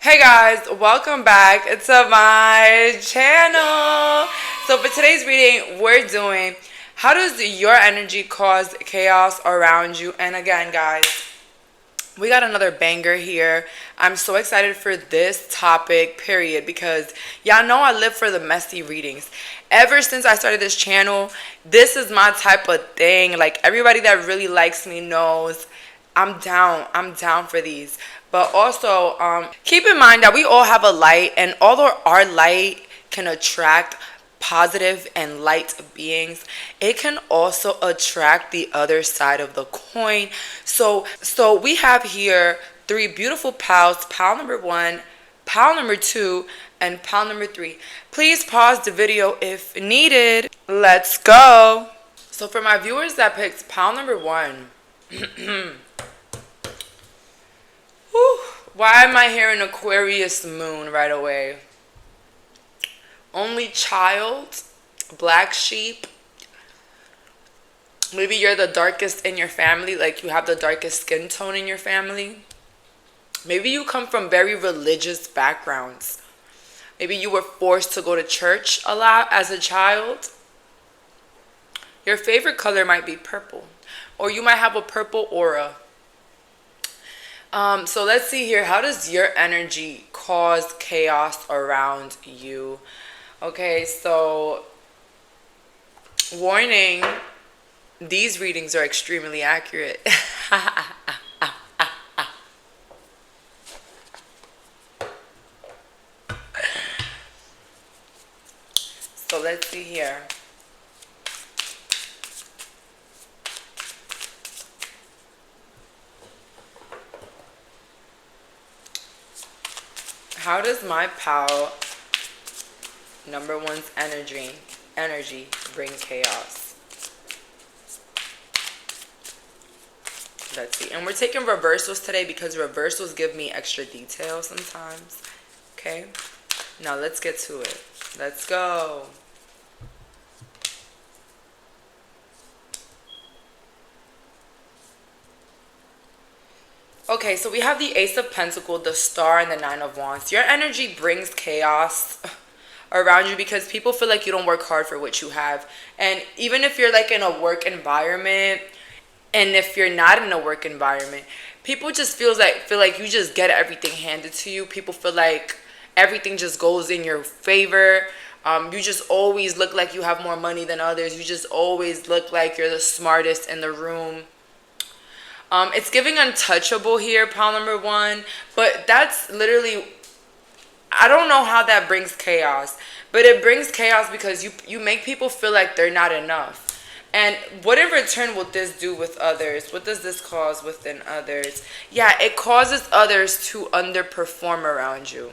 Hey guys, welcome back to my channel. So for today's reading, we're doing how does your energy cause chaos around you? And again, guys, we got another banger here. I'm so excited for this topic, period, because y'all know I live for the messy readings. Ever since I started this channel, this is my type of thing. Like, everybody that really likes me knows I'm down. I'm down for these. But also, keep in mind that we all have a light, and although our light can attract positive and light beings, it can also attract the other side of the coin. So we have here three beautiful pals: pal number one, pal number two, and pal number three. Please pause the video if needed. Let's go. So for my viewers that picked pal number one, whew, why am I hearing Aquarius moon right away? Only child, black sheep. Maybe you're the darkest in your family, like you have the darkest skin tone in your family. Maybe you come from very religious backgrounds. Maybe you were forced to go to church a lot as a child. Your favorite color might be purple, or you might have a purple aura. So let's see here. How does your energy cause chaos around you? Okay, so warning, these readings are extremely accurate. So let's see here. How does my pal number one's energy bring chaos? Let's see. And we're taking reversals today because reversals give me extra detail sometimes. Okay? Now let's get to it. Let's go. Okay, so we have the Ace of Pentacles, the Star, and the Nine of Wands. Your energy brings chaos around you because people feel like you don't work hard for what you have. And even if you're like in a work environment, and if you're not in a work environment, people just feel like you just get everything handed to you. People feel like everything just goes in your favor. You just always look like you have more money than others. You just always look like you're the smartest in the room. It's giving untouchable here, pal number one, but that's literally, I don't know how that brings chaos, but it brings chaos because you make people feel like they're not enough. And what in return will this do with others? What does this cause within others? Yeah, it causes others to underperform around you.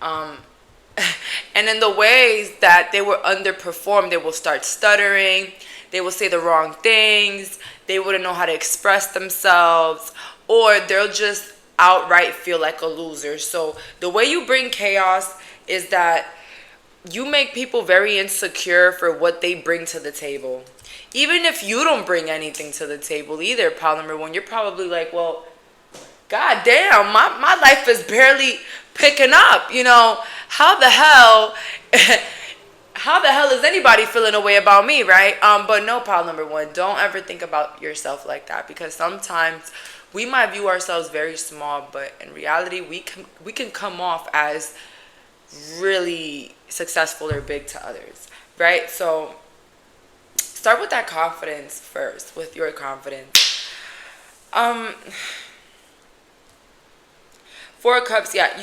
And in the ways that they will underperform, they will start stuttering. They will say the wrong things. They wouldn't know how to express themselves. Or they'll just outright feel like a loser. So the way you bring chaos is that you make people very insecure for what they bring to the table. Even if you don't bring anything to the table either, pal number one, you're probably like, well, god damn, my life is barely picking up. How the hell is anybody feeling a way about me, right? But no, pal number one, don't ever think about yourself like that, because sometimes we might view ourselves very small, but in reality we can come off as really successful or big to others, right? So start with that confidence first, with your confidence. Four of Cups, yeah,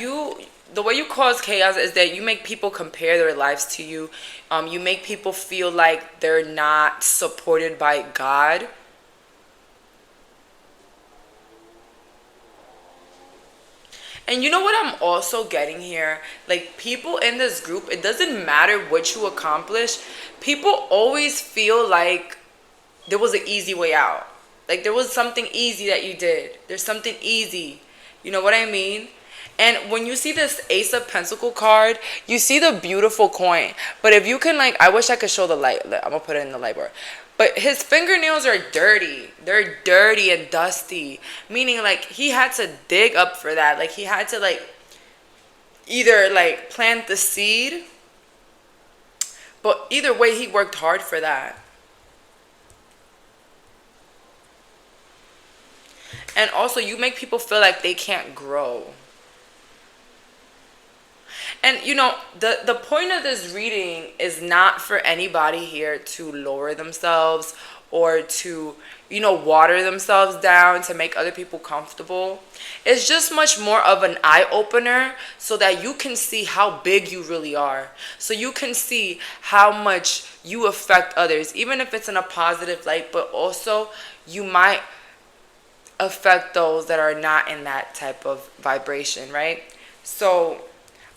the way you cause chaos is that you make people compare their lives to you. You make people feel like they're not supported by God. And you know what I'm also getting here? Like, people in this group, it doesn't matter what you accomplish. People always feel like there was an easy way out. Like, there was something easy that you did. There's something easy. You know what I mean? And when you see this Ace of Pentacles card, you see the beautiful coin. But if you can, like, I wish I could show the light. I'm going to put it in the light bar. But his fingernails are dirty. They're dirty and dusty. Meaning like he had to dig up for that. Like he had to like either like plant the seed, but either way he worked hard for that. And also you make people feel like they can't grow. And the point of this reading is not for anybody here to lower themselves or to, water themselves down to make other people comfortable. It's just much more of an eye opener so that you can see how big you really are. So you can see how much you affect others, even if it's in a positive light, but also you might affect those that are not in that type of vibration, right? So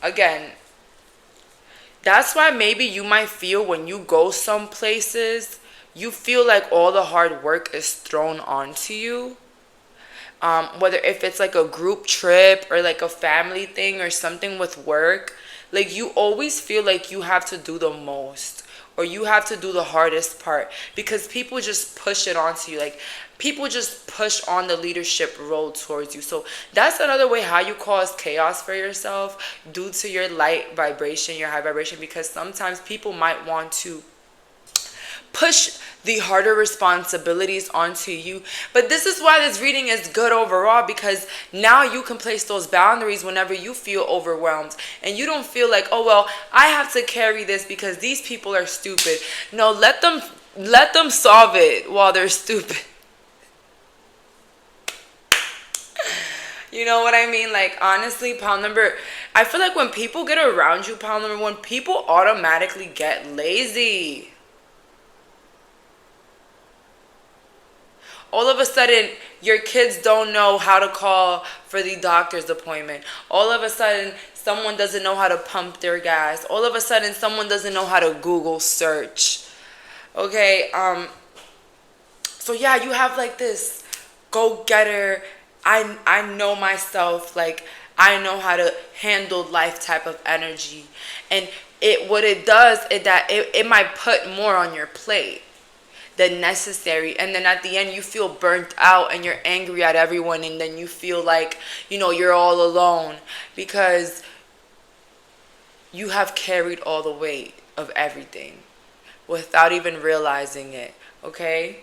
again, that's why maybe you might feel when you go some places, you feel like all the hard work is thrown onto you. Whether if it's like a group trip or like a family thing or something with work, like you always feel like you have to do the most or you have to do the hardest part because people just push it onto you. Like people just push on the leadership role towards you. So that's another way how you cause chaos for yourself due to your light vibration, your high vibration, because sometimes people might want to push the harder responsibilities onto you. But this is why this reading is good overall, because now you can place those boundaries whenever you feel overwhelmed and you don't feel like, oh well, I have to carry this because these people are stupid. No, let them solve it while they're stupid. You know what I mean? Like, honestly, I feel like when people get around you, pile number one, people automatically get lazy. All of a sudden, your kids don't know how to call for the doctor's appointment. All of a sudden, someone doesn't know how to pump their gas. All of a sudden, someone doesn't know how to Google search. Okay, so yeah, you have like this go-getter, I know myself, like I know how to handle life type of energy. And what it does is that it might put more on your plate than necessary, and then at the end you feel burnt out and you're angry at everyone, and then you feel like you're all alone because you have carried all the weight of everything without even realizing it. Okay,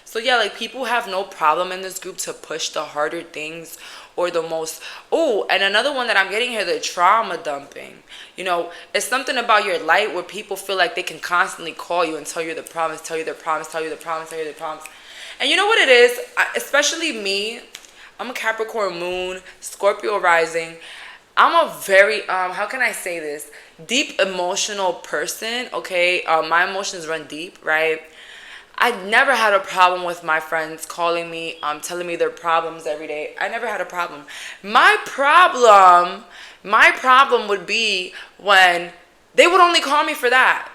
so yeah, like people have no problem in this group to push the harder things or the most. Oh, and another one that I'm getting here, the trauma dumping. It's something about your light where people feel like they can constantly call you and tell you the problems, tell you the problems, tell you the problems, tell you the problems. And you know what it is? Especially me, I'm a Capricorn moon, Scorpio rising. I'm a very, how can I say this? Deep emotional person, okay? My emotions run deep, right? I never had a problem with my friends calling me, telling me their problems every day. I never had a problem. My problem would be when they would only call me for that.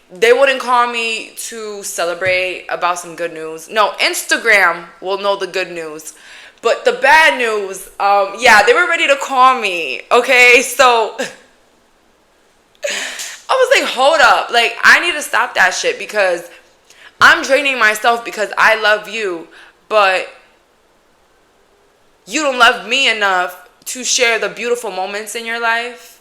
They wouldn't call me to celebrate about some good news. No, Instagram will know the good news. But the bad news, yeah, they were ready to call me. Okay, so I was like, hold up. Like, I need to stop that shit because I'm draining myself because I love you, but you don't love me enough to share the beautiful moments in your life.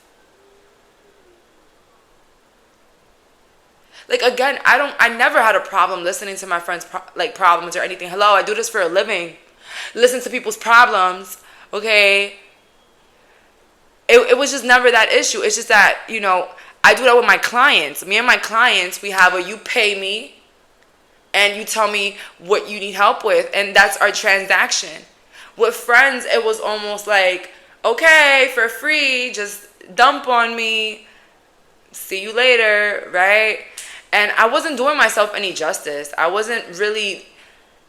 Like, again, I never had a problem listening to my friends' problems or anything. Hello, I do this for a living. Listen to people's problems, okay? It was just never that issue. It's just that, I do that with my clients. Me and my clients, we have you pay me and you tell me what you need help with, and that's our transaction. With friends, it was almost like, okay, for free, just dump on me, see you later, right? And I wasn't doing myself any justice. I wasn't really,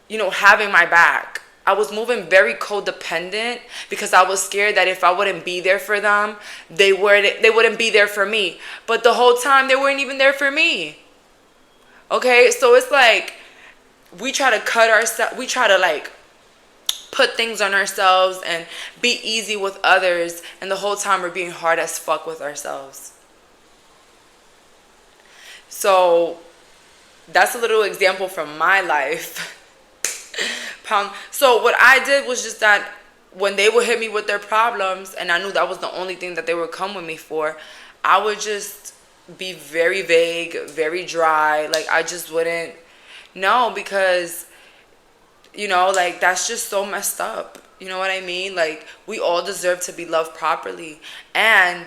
having my back. I was moving very codependent because I was scared that if I wouldn't be there for them, they wouldn't be there for me. But the whole time, they weren't even there for me. Okay, so it's like we try to cut ourselves, we try to put things on ourselves and be easy with others, and the whole time we're being hard as fuck with ourselves. So that's a little example from my life. So what I did was just that when they would hit me with their problems and I knew that was the only thing that they would come with me for, I would just be very vague, very dry. Like, I just wouldn't know, because, you know, like, that's just so messed up. You know what I mean? Like, we all deserve to be loved properly. And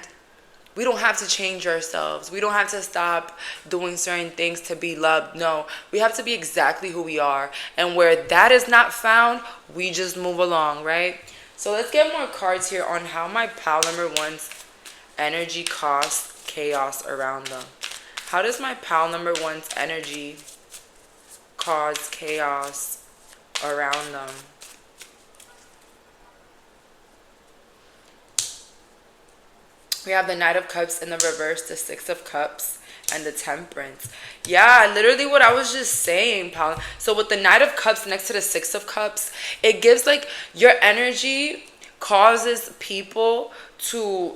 we don't have to change ourselves. We don't have to stop doing certain things to be loved. No, we have to be exactly who we are. And where that is not found, we just move along, right? So let's get more cards here on how my pal number one's energy costs chaos around them. How does my pal number one's energy cause chaos around them? We have the Knight of Cups in the reverse, the Six of Cups, and the Temperance. Yeah, literally what I was just saying, pal. So with the Knight of Cups next to the Six of Cups, it gives, like, your energy causes people to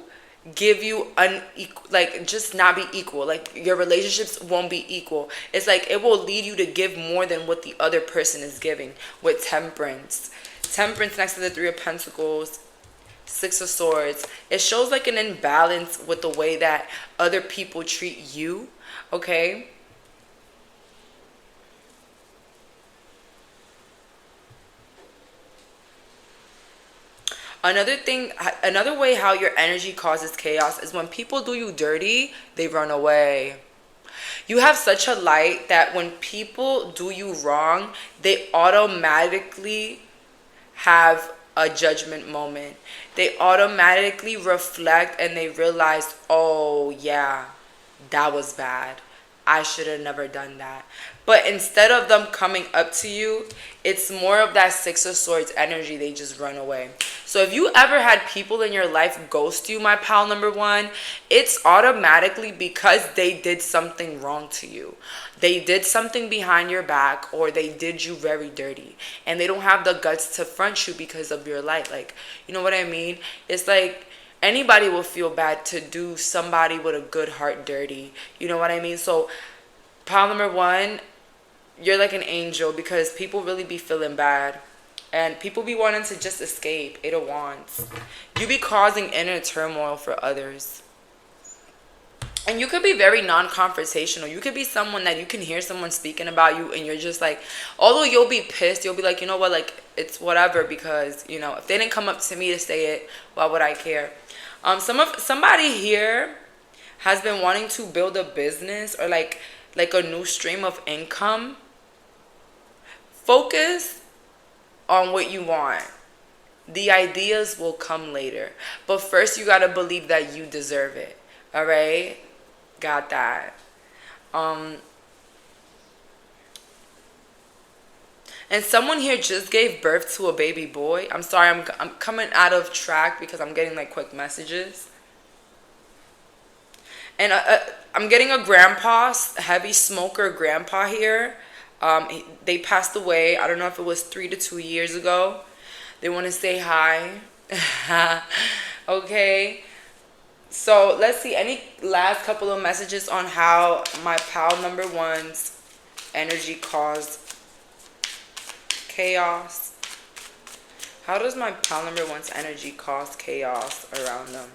give you unequal, like, just not be equal. Like, your relationships won't be equal. It's like it will lead you to give more than what the other person is giving with Temperance. Temperance next to the Three of Pentacles, Six of Swords. It shows like an imbalance with the way that other people treat you, okay? Another way how your energy causes chaos is when people do you dirty, they run away. You have such a light that when people do you wrong, they automatically have a judgment moment. They automatically reflect and they realize, oh yeah, that was bad. I should have never done that. But instead of them coming up to you, it's more of that Six of Swords energy. They just run away. So if you ever had people in your life ghost you, my pal number one, it's automatically because they did something wrong to you. They did something behind your back, or they did you very dirty. And they don't have the guts to front you because of your light. Like, you know what I mean? It's like anybody will feel bad to do somebody with a good heart dirty. You know what I mean? So pal number one, you're like an angel, because people really be feeling bad. And people be wanting to just escape. Eight of Wands. You be causing inner turmoil for others. And you could be very non-confrontational. You could be someone that you can hear someone speaking about you and you're just like, although you'll be pissed, you'll be like, you know what, like, it's whatever, because, you know, if they didn't come up to me to say it, why would I care? Somebody here has been wanting to build a business or like a new stream of income. Focus on what you want. The ideas will come later. But first you got to believe that you deserve it. All right? Got that. And someone here just gave birth to a baby boy. I'm sorry, I'm coming out of track because I'm getting like quick messages. And I'm getting a grandpa, heavy smoker grandpa here. They passed away. I don't know if it was 3 to 2 years ago. They want to say hi. Okay. So let's see. Any last couple of messages on how my pal number one's energy caused chaos? How does my pal number one's energy cause chaos around them?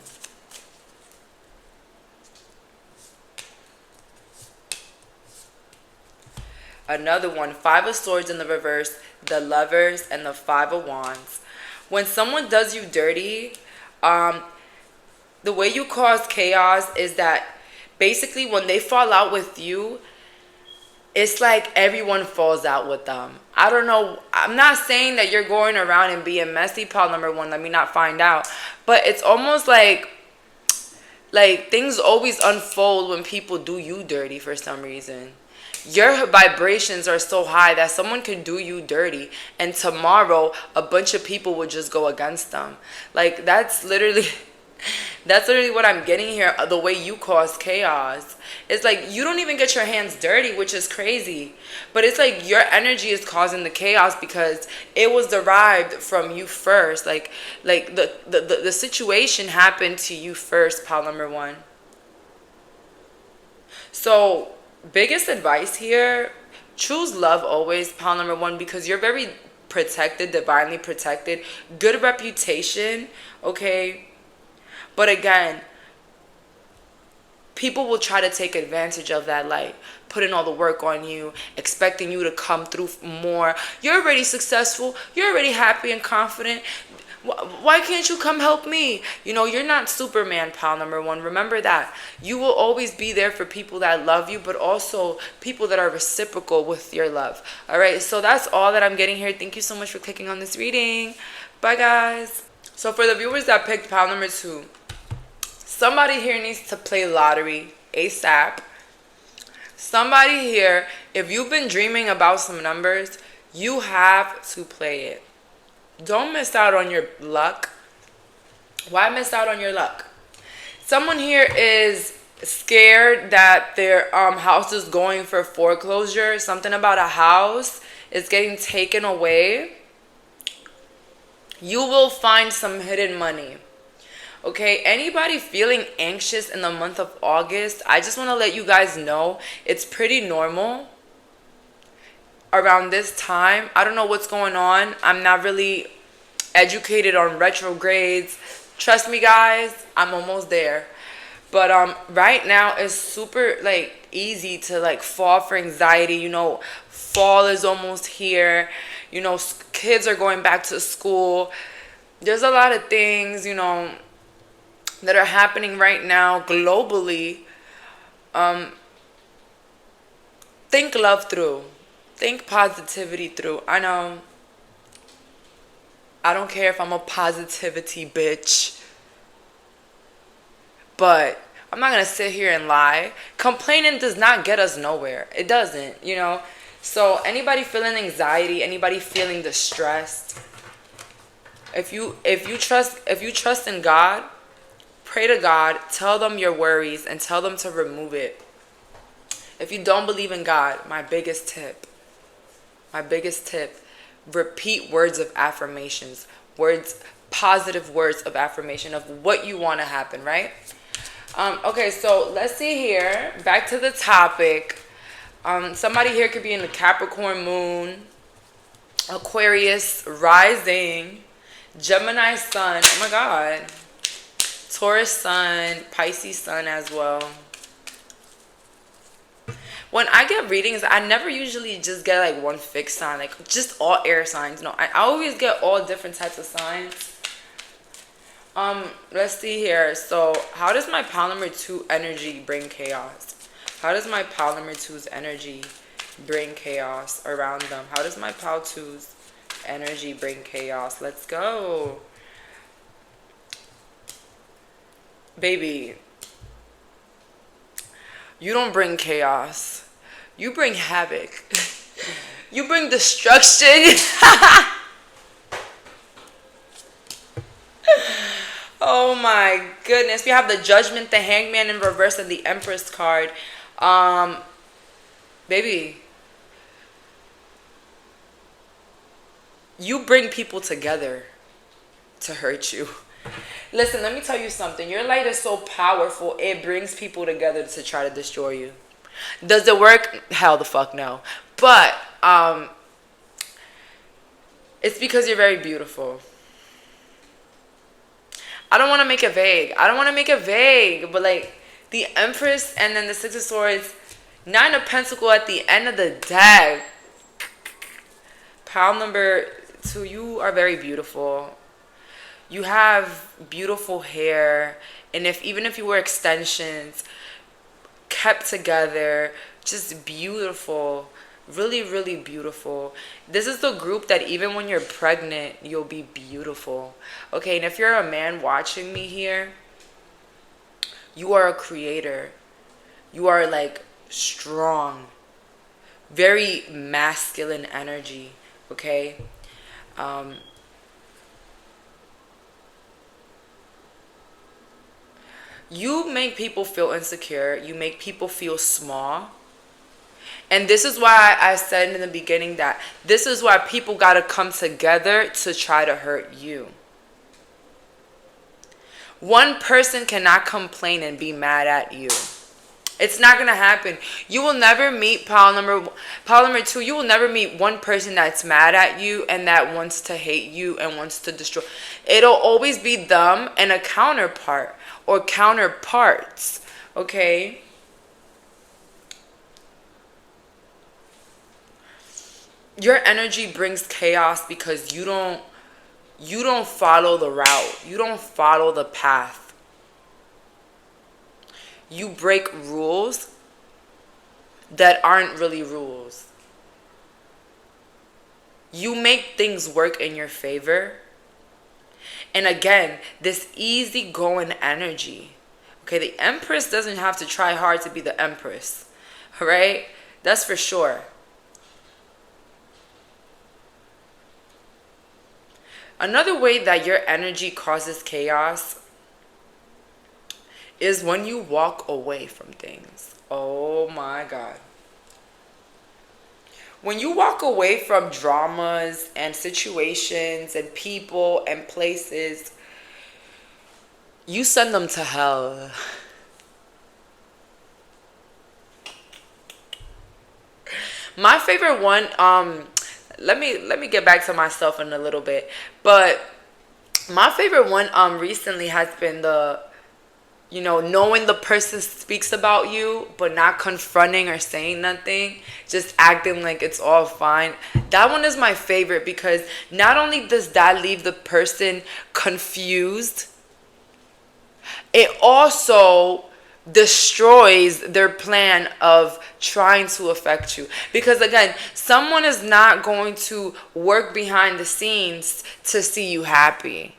Another one, Five of Swords in the reverse, the Lovers, and the Five of Wands. When someone does you dirty, the way you cause chaos is that basically when they fall out with you, it's like everyone falls out with them. I don't know. I'm not saying that you're going around and being messy, pal number one. Let me not find out. But it's almost like things always unfold when people do you dirty for some reason. Your vibrations are so high that someone can do you dirty and tomorrow a bunch of people would just go against them. Like, that's literally That's literally what I'm getting here. The way you cause chaos. It's like you don't even get your hands dirty, which is crazy. But it's like your energy is causing the chaos because it was derived from you first. Like the situation happened to you first, pile number one. So biggest advice here, choose love always, pile number one, because you're very protected, divinely protected, good reputation, okay? But again, people will try to take advantage of that, like putting all the work on you, expecting you to come through more. You're already successful. You're already happy and confident. Why can't you come help me? You're not Superman, pal number one. Remember that. You will always be there for people that love you, but also people that are reciprocal with your love. All right, so that's all that I'm getting here. Thank you so much for clicking on this reading. Bye, guys. So for the viewers that picked pile number two, somebody here needs to play lottery ASAP. Somebody here, if you've been dreaming about some numbers, you have to play it. Don't miss out on your luck. Why miss out on your luck? Someone here is scared that their house is going for foreclosure. Something about a house is getting taken away. You will find some hidden money. Okay, anybody feeling anxious in the month of August, I just want to let you guys know it's pretty normal around this time. I don't know what's going on. I'm not really educated on retrogrades. Trust me, guys, I'm almost there. But right now it's super like easy to like fall for anxiety. Fall is almost here. Kids are going back to school. There's a lot of things, that are happening right now globally. Think love through. Think positivity through. I know. I don't care if I'm a positivity bitch. But I'm not going to sit here and lie. Complaining does not get us nowhere. It doesn't, So anybody feeling anxiety, anybody feeling distressed, if you trust in God, pray to God, tell them your worries and tell them to remove it. If you don't believe in God, my biggest tip, repeat words of affirmations, positive words of affirmation of what you want to happen, right? Okay, so let's see here. Back to the topic. Somebody here could be in the Capricorn moon, Aquarius rising, Gemini sun, oh my God, Taurus sun, Pisces sun as well. When I get readings, I never usually just get like one fixed sign, like just all air signs. No, I always get all different types of signs. Let's see here. So how does my pile number two energy bring chaos? How does my pile number two's energy bring chaos around them? How does my pile two's energy bring chaos? Let's go. Baby, you don't bring chaos. You bring havoc. You bring destruction. Oh my goodness. We have the Judgment, the Hangman in reverse, and the Empress card. Baby, you bring people together to hurt you. Listen, let me tell you something. Your light is so powerful, it brings people together to try to destroy you. Does it work? Hell the fuck no. But it's because you're very beautiful. I don't want to make it vague. But like the Empress and then the Six of Swords, Nine of Pentacles at the end of the deck. Pile number two, you are very beautiful. You have beautiful hair, and even if you wear extensions, kept together, just beautiful, really, really beautiful. This is the group that even when you're pregnant, you'll be beautiful. Okay, and if you're a man watching me here, you are a creator. You are like strong, very masculine energy. Okay, You make people feel insecure. You make people feel small. And this is why I said in the beginning that this is why people got to come together to try to hurt you. One person cannot complain and be mad at you. It's not going to happen. You will never meet pile number 2. You will never meet one person that's mad at you and that wants to hate you and wants to destroy. It'll always be them and a counterpart or counterparts. Okay? Your energy brings chaos because you don't follow the route. You don't follow the path. You break rules that aren't really rules. You make things work in your favor. And again, this easygoing energy. Okay, the Empress doesn't have to try hard to be the Empress. Right? That's for sure. Another way that your energy causes chaos is when you walk away from things. Oh my God. When you walk away from dramas and situations and people and places, you send them to hell. My favorite one, let me get back to myself in a little bit. But my favorite one recently has been the, knowing the person speaks about you, but not confronting or saying nothing, just acting like it's all fine. That one is my favorite because not only does that leave the person confused, it also destroys their plan of trying to affect you. Because again, someone is not going to work behind the scenes to see you happy.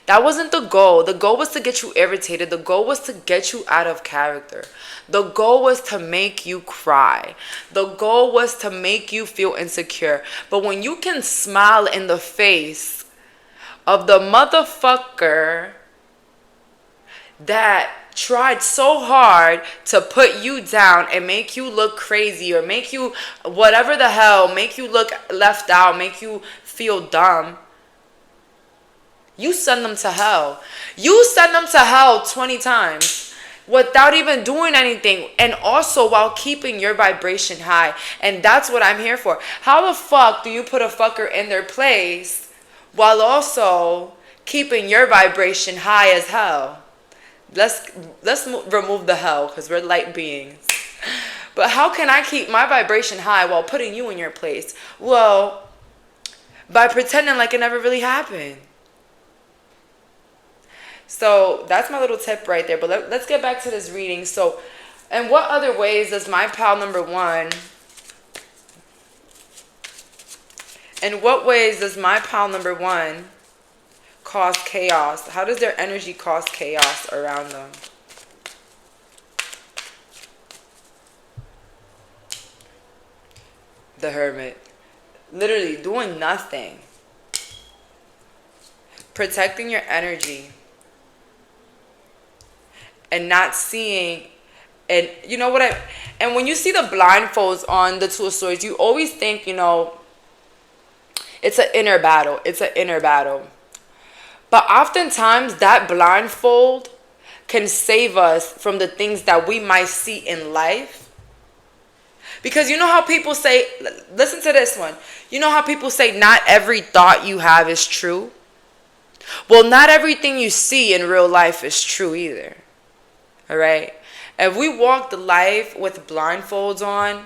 That wasn't the goal. The goal was to get you irritated. The goal was to get you out of character. The goal was to make you cry. The goal was to make you feel insecure. But when you can smile in the face of the motherfucker that tried so hard to put you down and make you look crazy or make you whatever the hell, make you look left out, make you feel dumb, you send them to hell. You send them to hell 20 times without even doing anything, and also while keeping your vibration high. And that's what I'm here for. How the fuck do you put a fucker in their place while also keeping your vibration high as hell? Let's remove the hell because we're light beings. But how can I keep my vibration high while putting you in your place? Well, by pretending like it never really happened. So that's my little tip right there. But let's get back to this reading. So, in what other ways does my pal number 1... In what ways does my pal number 1 cause chaos? How does their energy cause chaos around them? The Hermit. Literally doing nothing. Protecting your energy. And not seeing. And you know what and when you see the blindfolds on the Two of Swords, you always think, it's an inner battle. It's an inner battle. But oftentimes that blindfold can save us from the things that we might see in life. Because you know how people say, listen to this one. You know how people say not every thought you have is true? Well, not everything you see in real life is true either. All right? If we walk the life with blindfolds on,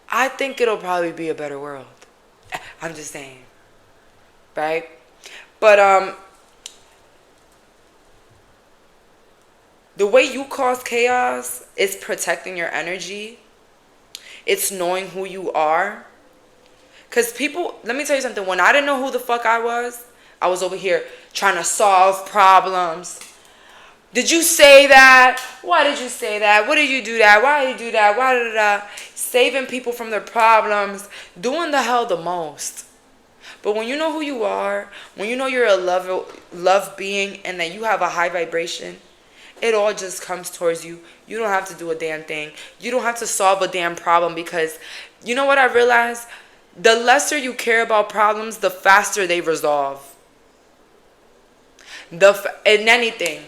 I think it'll probably be a better world. I'm just saying. Right? But the way you cause chaos is protecting your energy. It's knowing who you are. Because people, let me tell you something. When I didn't know who the fuck I was over here trying to solve problems. Did you say that? Why did you say that? What did you do that? Why did you do that? Why did that? Saving people from their problems. Doing the hell the most. But when you know who you are, when you know you're a love being and that you have a high vibration, it all just comes towards you. You don't have to do a damn thing. You don't have to solve a damn problem, because you know what I realized? The lesser you care about problems, the faster they resolve. In anything,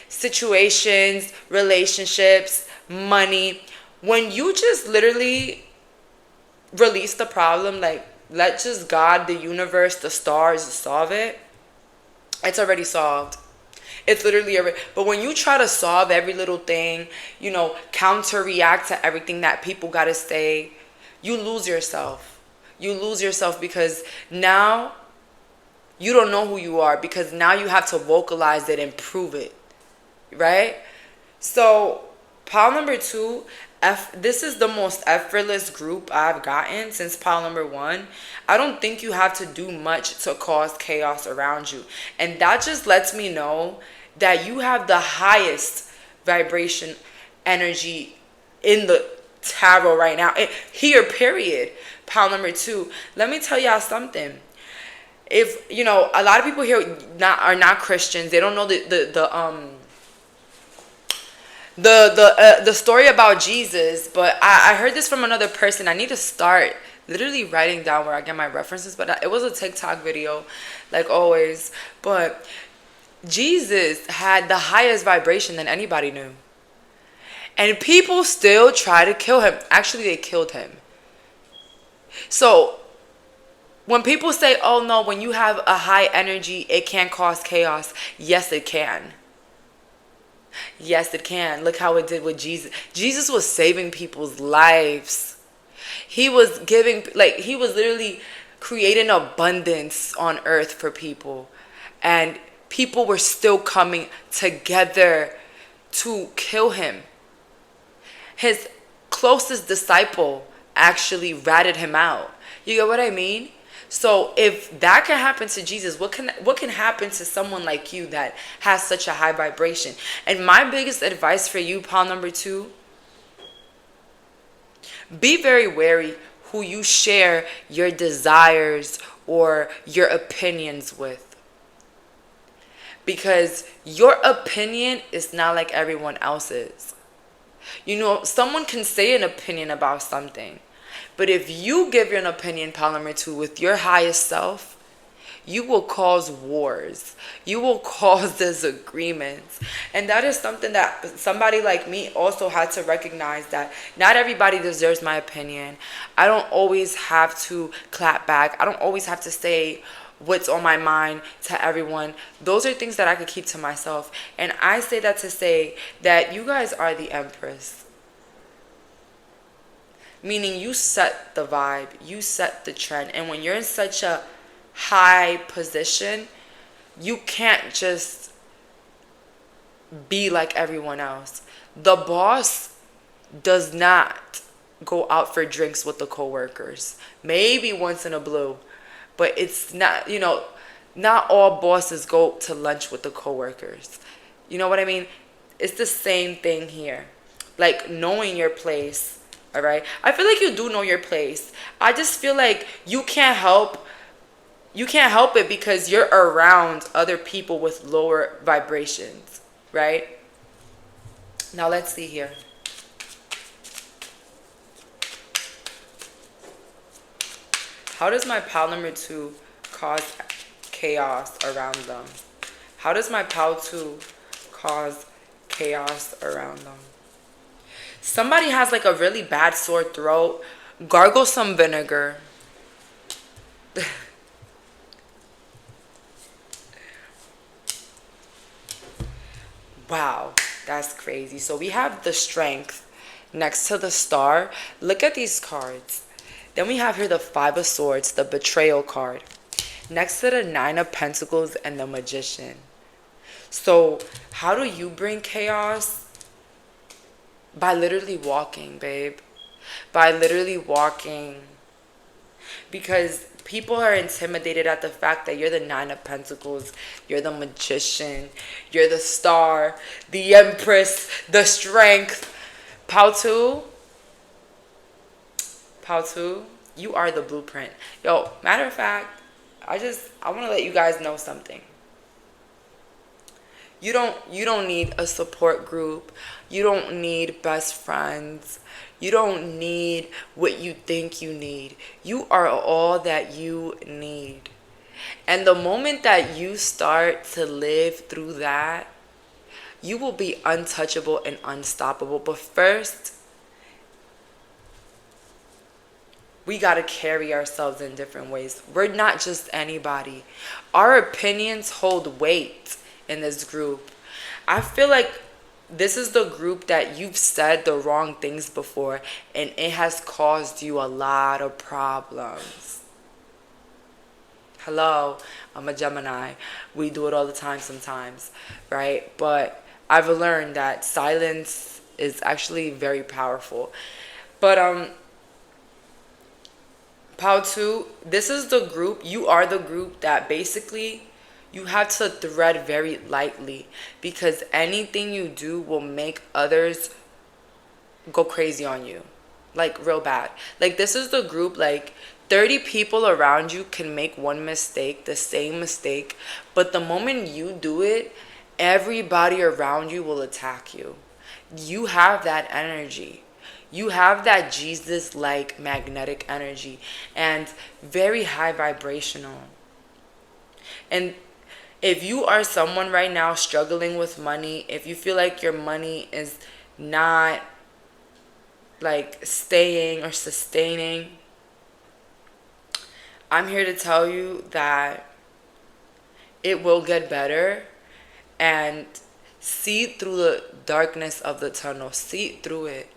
situations, relationships, money, when you just literally release the problem, like let just God, the universe, the stars solve it, it's already solved. It's literally already. But when you try to solve every little thing, counter react to everything that people gotta say, you lose yourself. You lose yourself, because now you don't know who you are, because now you have to vocalize it and prove it, right? So pile number 2, this is the most effortless group I've gotten since pile number 1. I don't think you have to do much to cause chaos around you. And that just lets me know that you have the highest vibration energy in the tarot right now. Here, period. Pile number 2. Let me tell y'all something. If a lot of people here are not Christians, they don't know the story about Jesus. But I heard this from another person. I need to start literally writing down where I get my references. But it was a TikTok video, like always. But Jesus had the highest vibration than anybody knew, and people still try to kill him. Actually, they killed him. So when people say, oh no, when you have a high energy, it can't cause chaos. Yes, it can. Yes, it can. Look how it did with Jesus. Jesus was saving people's lives. He was he was literally creating abundance on earth for people. And people were still coming together to kill him. His closest disciple actually ratted him out. You get what I mean? So if that can happen to Jesus, what can happen to someone like you that has such a high vibration? And my biggest advice for you, pile number 2, be very wary who you share your desires or your opinions with. Because your opinion is not like everyone else's. Someone can say an opinion about something. But if you give your opinion, pile number 2, with your highest self, you will cause wars. You will cause disagreements. And that is something that somebody like me also had to recognize, that not everybody deserves my opinion. I don't always have to clap back. I don't always have to say what's on my mind to everyone. Those are things that I could keep to myself. And I say that to say that you guys are the empress. Meaning you set the vibe, you set the trend. And when you're in such a high position, you can't just be like everyone else. The boss does not go out for drinks with the coworkers. Maybe once in a blue. But it's not, not all bosses go to lunch with the coworkers. You know what I mean? It's the same thing here. Like knowing your place. All right. I feel like you do know your place. I just feel like you can't help it because you're around other people with lower vibrations, right? Now let's see here. How does my pile number 2 cause chaos around them? How does my pile 2 cause chaos around them? Somebody has like a really bad sore throat. Gargle some vinegar. Wow, that's crazy. So we have the Strength next to the Star. Look at these cards. Then we have here the 5 of Swords, the Betrayal card. Next to the 9 of Pentacles and the Magician. So how do you bring chaos? By literally walking, babe. By literally walking. Because people are intimidated at the fact that you're the 9 of Pentacles, you're the Magician, you're the Star, the Empress, the Strength. Pile 2. You are the blueprint. Yo, matter of fact, I want to let you guys know something. You don't need a support group. You don't need best friends. You don't need what you think you need. You are all that you need. And the moment that you start to live through that, you will be untouchable and unstoppable. But first, we got to carry ourselves in different ways. We're not just anybody. Our opinions hold weight in this group. I feel like this is the group that you've said the wrong things before, and it has caused you a lot of problems. Hello, I'm a Gemini. We do it all the time sometimes, right? But I've learned that silence is actually very powerful. But Pow 2, this is the group, you are the group that basically you have to thread very lightly, because anything you do will make others go crazy on you. Like real bad. Like this is the group, like 30 people around you can make one mistake, the same mistake, but the moment you do it, everybody around you will attack you. You have that energy. You have that Jesus-like magnetic energy, and very high vibrational. And if you are someone right now struggling with money, if you feel like your money is not like staying or sustaining, I'm here to tell you that it will get better, and see through the darkness of the tunnel. See through it.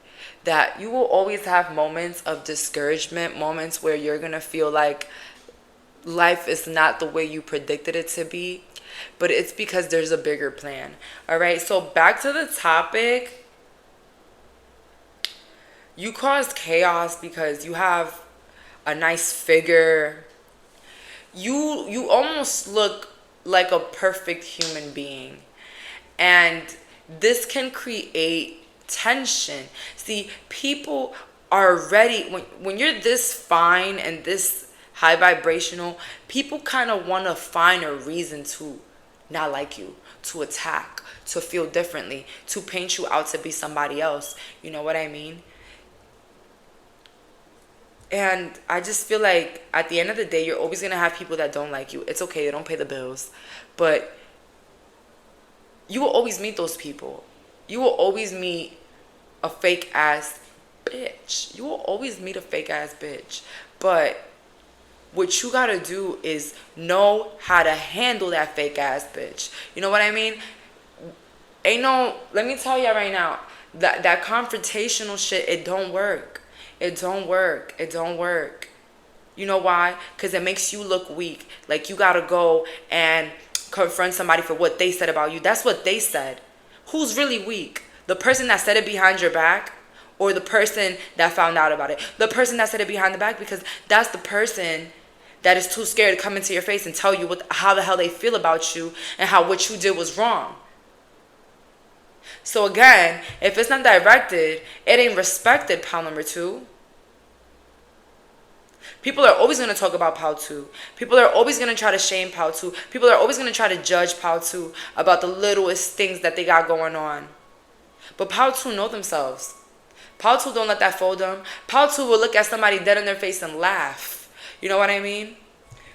That you will always have moments of discouragement, moments where you're going to feel like life is not the way you predicted it to be, but it's because there's a bigger plan. All right, so back to the topic. You cause chaos because you have a nice figure. You almost look like a perfect human being. And this can create tension. See, people are ready when you're this fine and this high vibrational, people kind of want to find a reason to not like you, to attack, to feel differently, to paint you out to be somebody else. You know what I mean? And I just feel like at the end of the day, you're always going to have people that don't like you. It's okay, they don't pay the bills. But you will always meet those people. You will always meet a fake ass bitch. You will always meet a fake ass bitch. But what you gotta do is know how to handle that fake ass bitch. You know what I mean? Let me tell you right now, that confrontational shit, it don't work. It don't work. It don't work. You know why? Because it makes you look weak. Like you gotta go and confront somebody for what they said about you. That's what they said. Who's really weak? The person that said it behind your back, or the person that found out about it? The person that said it behind the back, because that's the person that is too scared to come into your face and tell you how the hell they feel about you and how what you did was wrong. So again, if it's not directed, it ain't respected, pal number 2. People are always going to talk about Pal 2. People are always going to try to shame Pal 2. People are always going to try to judge Pal 2 about the littlest things that they got going on. But Pal 2 know themselves. Pal 2 don't let that fool them. Pal 2 will look at somebody dead in their face and laugh. You know what I mean?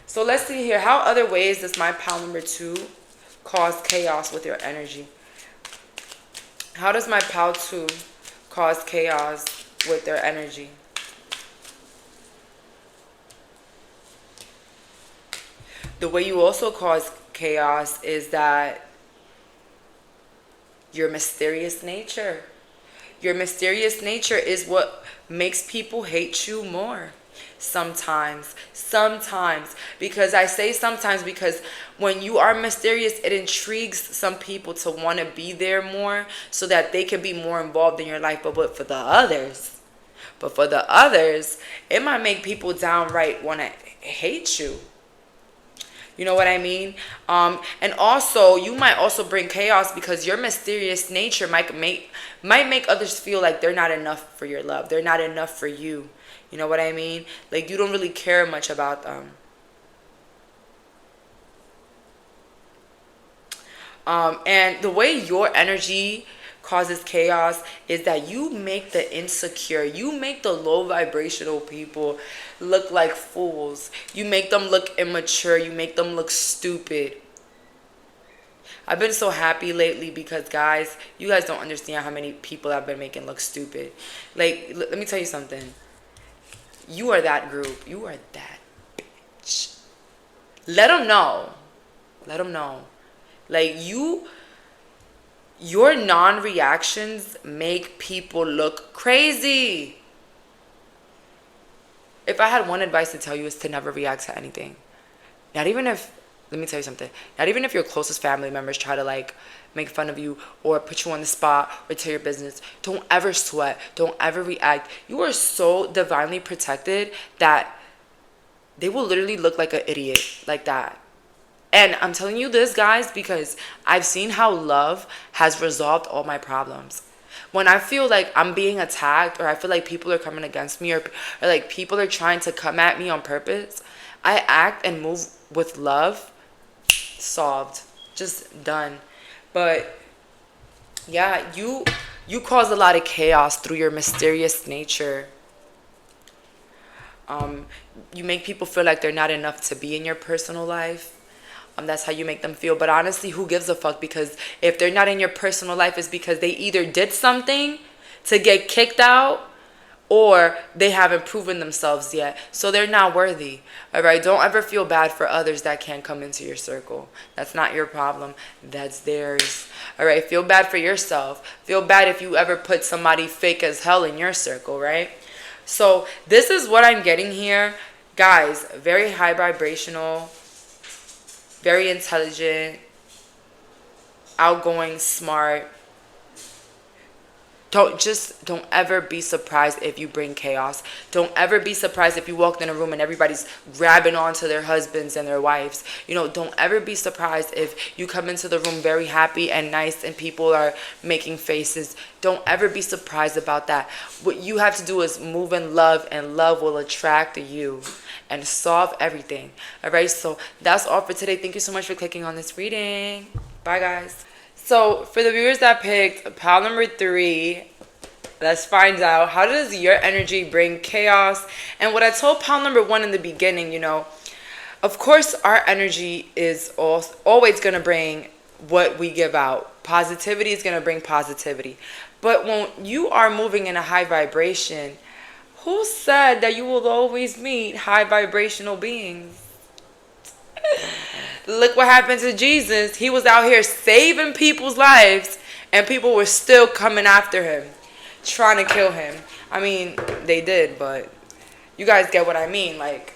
So let's see here. How other ways does my Pal number 2 cause chaos with your energy? How does my Pal 2 cause chaos with their energy? The way you also cause chaos is that your mysterious nature. Your mysterious nature is what makes people hate you more. Sometimes. Because I say sometimes because when you are mysterious, it intrigues some people to want to be there more so that they can be more involved in your life. But for the others, it might make people downright want to hate you. You know what I mean? And also, you might also bring chaos because your mysterious nature might make others feel like they're not enough for your love. They're not enough for you. You know what I mean? Like you don't really care much about them. And the way your energy causes chaos is that you make the insecure, you make the low vibrational people look like fools. You make them look immature. You make them look stupid. I've been so happy lately because, guys, you guys don't understand how many people I've been making look stupid. Like, let me tell you something. You are that group. You are that bitch. Let them know. Let them know. Like, your non-reactions make people look crazy. If I had one advice to tell you, is to never react to anything. Not even if, let me tell you something. Not even if your closest family members try to like make fun of you or put you on the spot or tell your business. Don't ever sweat. Don't ever react. You are so divinely protected that they will literally look like an idiot like that. And I'm telling you this, guys, because I've seen how love has resolved all my problems. When I feel like I'm being attacked or I feel like people are coming against me or like people are trying to come at me on purpose, I act and move with love. Solved. Just done. But yeah, you cause a lot of chaos through your mysterious nature. You make people feel like they're not enough to be in your personal life. That's how you make them feel. But honestly, who gives a fuck? Because if they're not in your personal life, it's because they either did something to get kicked out or they haven't proven themselves yet. So they're not worthy. All right? Don't ever feel bad for others that can't come into your circle. That's not your problem. That's theirs. All right? Feel bad for yourself. Feel bad if you ever put somebody fake as hell in your circle, right? So this is what I'm getting here. Guys, very high vibrational, very intelligent, outgoing, smart. Don't ever be surprised if you bring chaos. Don't ever be surprised if you walked in a room and everybody's grabbing onto their husbands and their wives. You know, don't ever be surprised if you come into the room very happy and nice and people are making faces. Don't ever be surprised about that. What you have to do is move in love, and love will attract you and solve everything. All right, so that's all for today. Thank you so much for clicking on this reading. Bye, guys. So for the viewers that picked pile number 3, let's find out, how does your energy bring chaos? And what I told pile number 1 in the beginning, you know, of course our energy is always going to bring what we give out. Positivity is going to bring positivity. But when you are moving in a high vibration, who said that you will always meet high vibrational beings? Look what happened to Jesus. He was out here saving people's lives, and people were still coming after him, trying to kill him. I mean, they did, but you guys get what I mean. Like,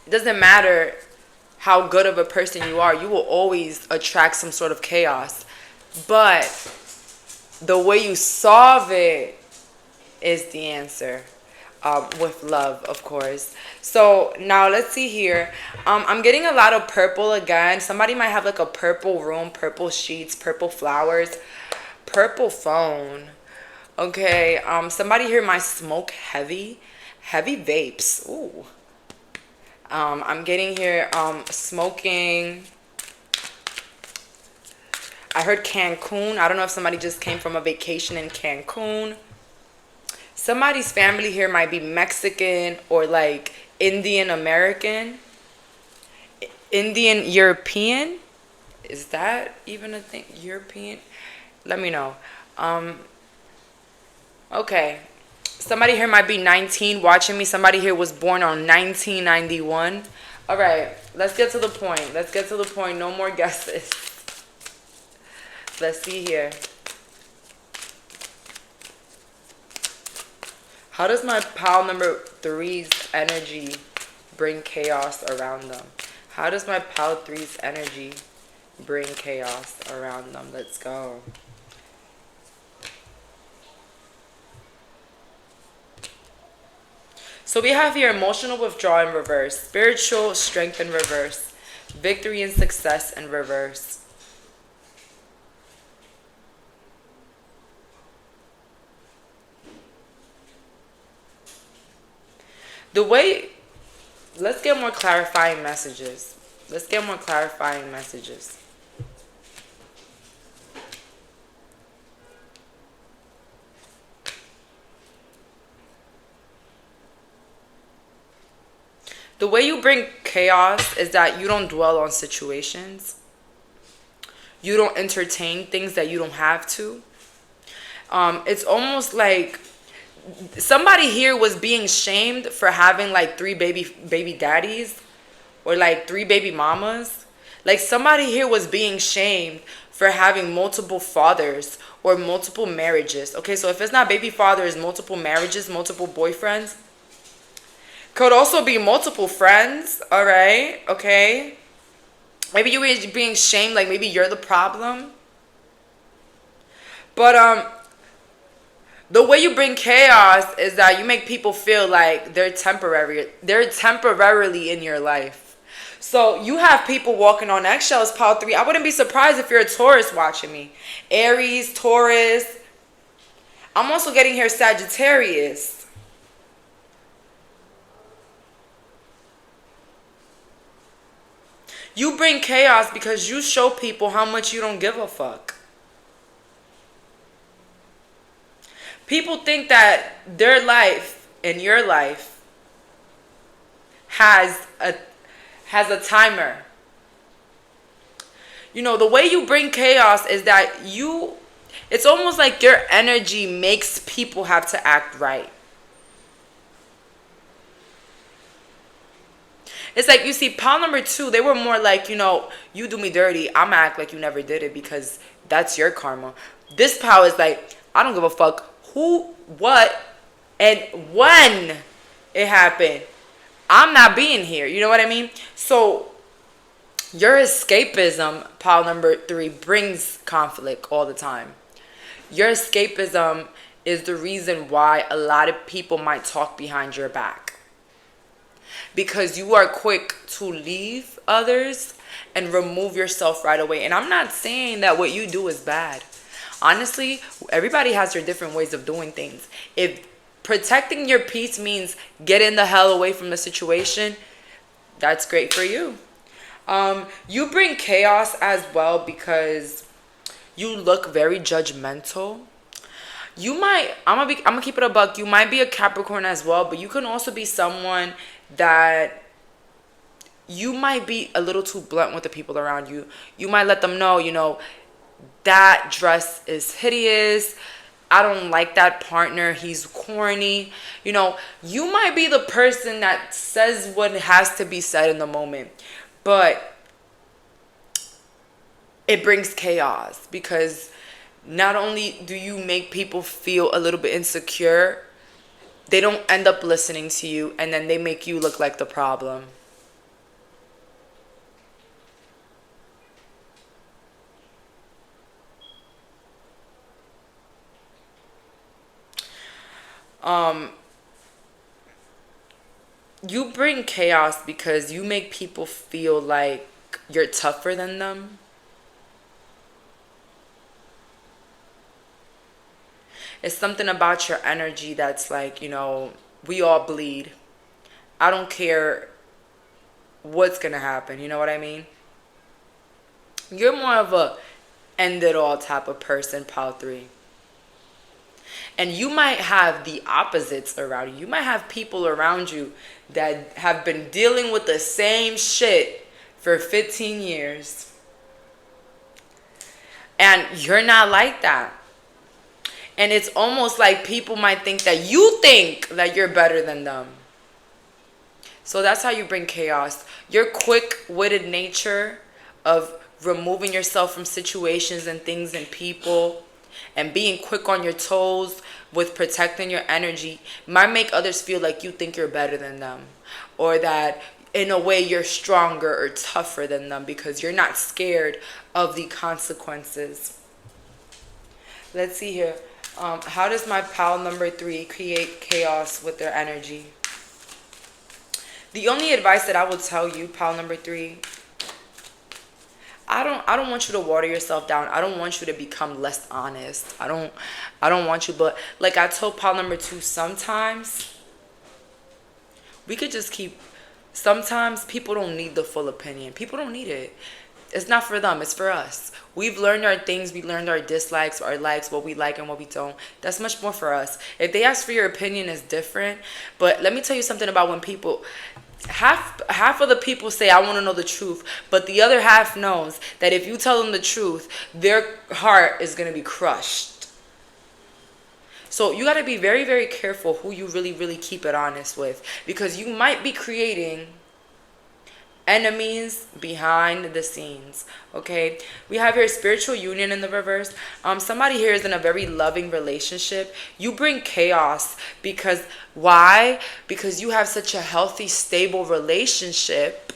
it doesn't matter how good of a person you are. You will always attract some sort of chaos. But the way you solve it is the answer. With love, of course. So now let's see here. I'm getting a lot of purple again. Somebody might have like a purple room, purple sheets, purple flowers, purple phone. Okay. Somebody here might smoke heavy vapes. Ooh. I'm getting here smoking. I heard Cancun. I don't know if somebody just came from a vacation in Cancun. Somebody's family here might be Mexican or like Indian American. Indian European? Is that even a thing? European? Let me know. Okay. Somebody here might be 19 watching me. Somebody here was born on 1991. All right. Let's get to the point. Let's get to the point. No more guesses. Let's see here. How does my pile number 3's energy bring chaos around them? How does my pile 3's energy bring chaos around them? Let's go. So we have here emotional withdrawal in reverse, spiritual strength in reverse. Victory and success in reverse. The way, let's get more clarifying messages. Let's get more clarifying messages. The way you bring chaos is that you don't dwell on situations. You don't entertain things that you don't have to. It's almost like somebody here was being shamed for having like three baby daddies or like three baby mamas. Like somebody here was being shamed for having multiple fathers or multiple marriages. Okay, so if it's not baby fathers, multiple marriages, multiple boyfriends. Could also be multiple friends, all right? Okay. Maybe you were being shamed, like maybe you're the problem. But the way you bring chaos is that you make people feel like they're temporary. They're temporarily in your life. So you have people walking on eggshells, pile 3. I wouldn't be surprised if you're a Taurus watching me. Aries, Taurus. I'm also getting here Sagittarius. You bring chaos because you show people how much you don't give a fuck. People think that their life and your life has a timer. You know, the way you bring chaos is that it's almost like your energy makes people have to act right. It's like, you see, pile number 2, they were more like, you do me dirty, I'm gonna act like you never did it because that's your karma. This pile is like, I don't give a fuck who, what, and when it happened. I'm not being here. You know what I mean? So your escapism, pile number 3, brings conflict all the time. Your escapism is the reason why a lot of people might talk behind your back. Because you are quick to leave others and remove yourself right away. And I'm not saying that what you do is bad. Honestly, everybody has their different ways of doing things. If protecting your peace means getting the hell away from the situation, that's great for you. You bring chaos as well because you look very judgmental. I'm gonna keep it a buck. You might be a Capricorn as well, but you can also be someone that you might be a little too blunt with the people around you. You might let them know, that dress is hideous. I don't like that partner. He's corny. You might be the person that says what has to be said in the moment. But it brings chaos because not only do you make people feel a little bit insecure, they don't end up listening to you, and then they make you look like the problem. You bring chaos because you make people feel like you're tougher than them. It's something about your energy that's like, we all bleed. I don't care what's going to happen. You know what I mean? You're more of a end it all type of person, pile 3. And you might have the opposites around you. You might have people around you that have been dealing with the same shit for 15 years. And you're not like that. And it's almost like people might think that you think that you're better than them. So that's how you bring chaos. Your quick-witted nature of removing yourself from situations and things and people and being quick on your toes with protecting your energy might make others feel like you think you're better than them, or that in a way you're stronger or tougher than them because you're not scared of the consequences. Let's see here. How does my pal number 3 create chaos with their energy? The only advice that I will tell you, pal number 3, I don't want you to water yourself down. I don't want you to become less honest. I don't want you, but like I told pile number 2, sometimes we could just keep, sometimes people don't need the full opinion. People don't need it. It's not for them, it's for us. We've learned our things, we learned our dislikes, our likes, what we like and what we don't. That's much more for us. If they ask for your opinion, it's different. But let me tell you something about when people, half of the people say I want to know the truth, but the other half knows that if you tell them the truth, their heart is going to be crushed. So you got to be very, very careful who you really, really keep it honest with, because you might be creating enemies behind the scenes. Okay, we have here spiritual union in the reverse. Somebody here is in a very loving relationship. You bring chaos because why? Because you have such a healthy, stable relationship.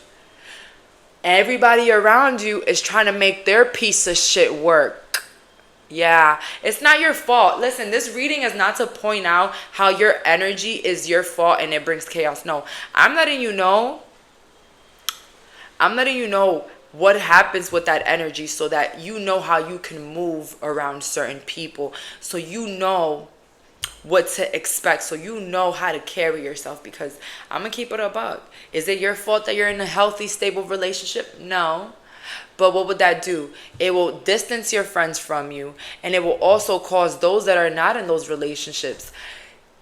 Everybody around you is trying to make their piece of shit work. Yeah, it's not your fault. Listen, this reading is not to point out how your energy is your fault and it brings chaos. No, I'm letting you know what happens with that energy so that you know how you can move around certain people. So you know what to expect. So you know how to carry yourself, because I'm going to keep it a buck. Is it your fault that you're in a healthy, stable relationship? No. But what would that do? It will distance your friends from you, and it will also cause those that are not in those relationships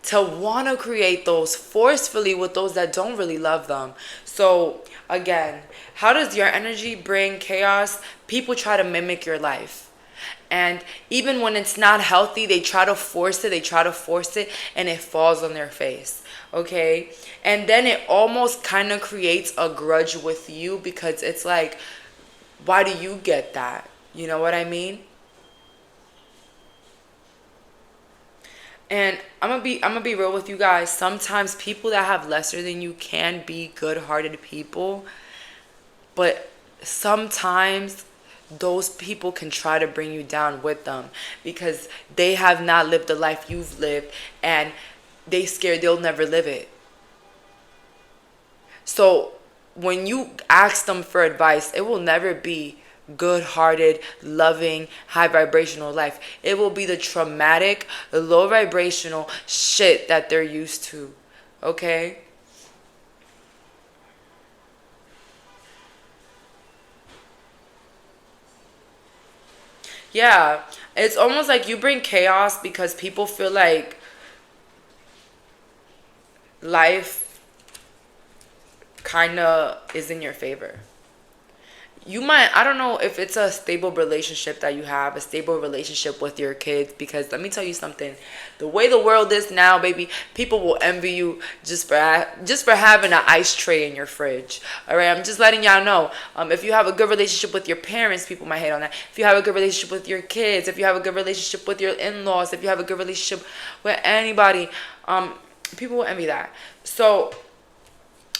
to want to create those forcefully with those that don't really love them. So again, how does your energy bring chaos? People try to mimic your life. And even when it's not healthy, they try to force it, and it falls on their face. Okay? And then it almost kind of creates a grudge with you, because it's like, why do you get that? You know what I mean? And I'm gonna be real with you guys. Sometimes people that have lesser than you can be good-hearted people, but sometimes those people can try to bring you down with them because they have not lived the life you've lived, and they scared they'll never live it. So when you ask them for advice, it will never be good-hearted, loving, high vibrational life. It will be the traumatic, low vibrational shit that they're used to. Okay? Yeah, it's almost like you bring chaos because people feel like life kind of is in your favor. You might, I don't know if it's a stable relationship that you have, a stable relationship with your kids, because let me tell you something, the way the world is now, baby, people will envy you just for having an ice tray in your fridge. All right, I'm just letting y'all know. If you have a good relationship with your parents, people might hate on that. If you have a good relationship with your kids, if you have a good relationship with your in-laws, if you have a good relationship with anybody, people will envy that. So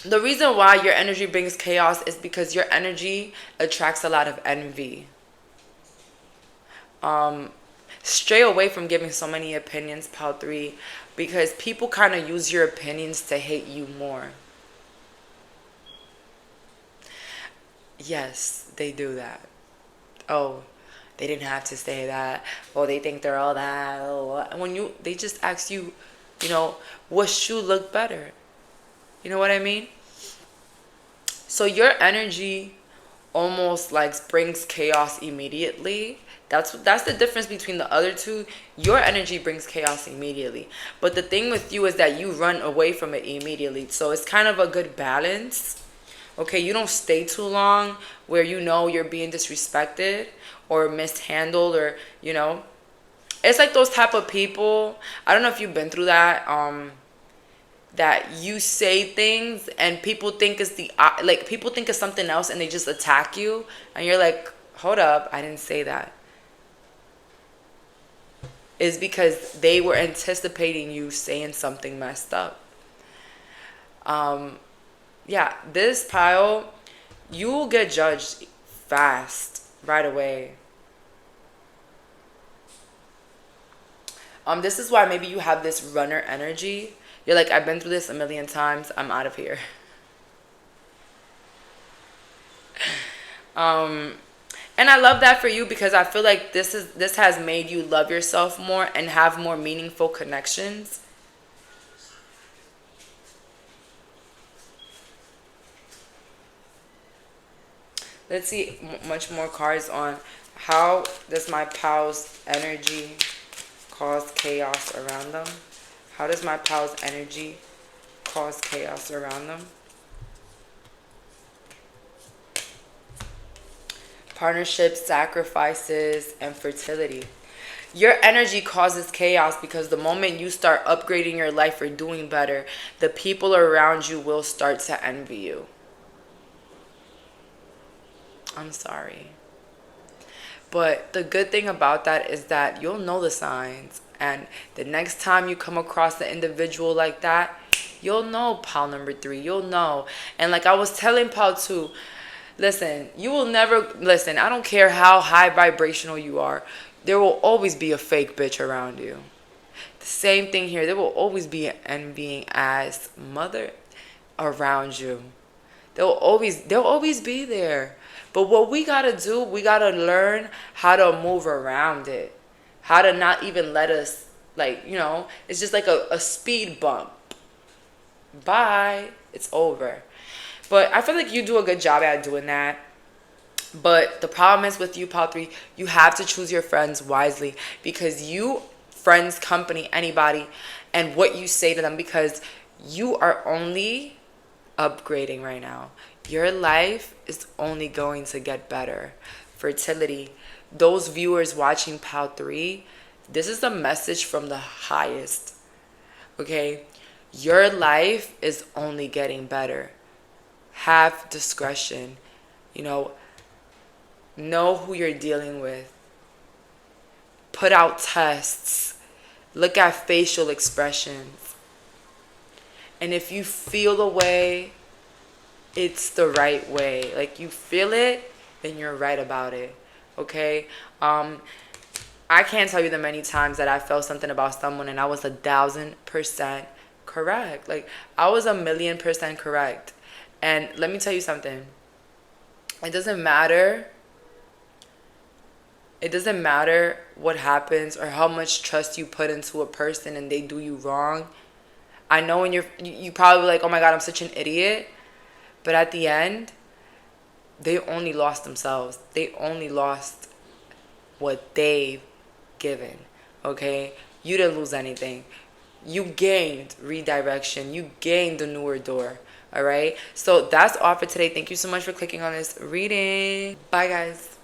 the reason why your energy brings chaos is because your energy attracts a lot of envy. Stray away from giving so many opinions, pile 3, because people kind of use your opinions to hate you more. Yes, they do that. Oh, they didn't have to say that. Oh, they think they're all that. Oh, when they just ask you, what shoe look better? You know what I mean? So your energy almost like brings chaos immediately. That's the difference between the other two. Your energy brings chaos immediately. But the thing with you is that you run away from it immediately. So it's kind of a good balance. Okay, you don't stay too long where you're being disrespected or mishandled, or it's like those type of people. I don't know if you've been through that. That you say things and people think people think it's something else, and they just attack you, and you're like, hold up, I didn't say that. Is because they were anticipating you saying something messed up. Yeah, this pile, you will get judged fast, right away. This is why maybe you have this runner energy. You're like, I've been through this a million times, I'm out of here. And I love that for you because I feel like this has made you love yourself more and have more meaningful connections. Let's see much more cards on how does my pal's energy cause chaos around them? How does my pal's energy cause chaos around them? Partnerships, sacrifices, and fertility. Your energy causes chaos because the moment you start upgrading your life or doing better, the people around you will start to envy you. I'm sorry. But the good thing about that is that you'll know the signs. And the next time you come across an individual like that, you'll know pal number 3. You'll know. And like I was telling pal 2, listen, you will never, listen, I don't care how high vibrational you are. There will always be a fake bitch around you. The same thing here. There will always be an envying ass mother around you. They'll always be there. But what we gotta do, we gotta learn how to move around it. How to not even let us, like, it's just like a speed bump. Bye. It's over. But I feel like you do a good job at doing that. But the problem is with you, Pal 3, you have to choose your friends wisely because you, friends, company, anybody, and what you say to them because you are only upgrading right now. Your life is only going to get better. Fertility. Those viewers watching Pal 3, this is the message from the highest. Okay? Your life is only getting better. Have discretion. Know who you're dealing with. Put out tests. Look at facial expressions. And if you feel the way, it's the right way. Like you feel it, then you're right about it. Okay? I can't tell you the many times that I felt something about someone and I was 1,000% correct. Like I was 1,000,000% correct. And let me tell you something. It doesn't matter. It doesn't matter what happens or how much trust you put into a person and they do you wrong. I know when you probably like, oh my God, I'm such an idiot. But at the end, they only lost themselves. They only lost what they've given. Okay? You didn't lose anything. You gained redirection. You gained the newer door. All right? So that's all for today. Thank you so much for clicking on this reading. Bye, guys.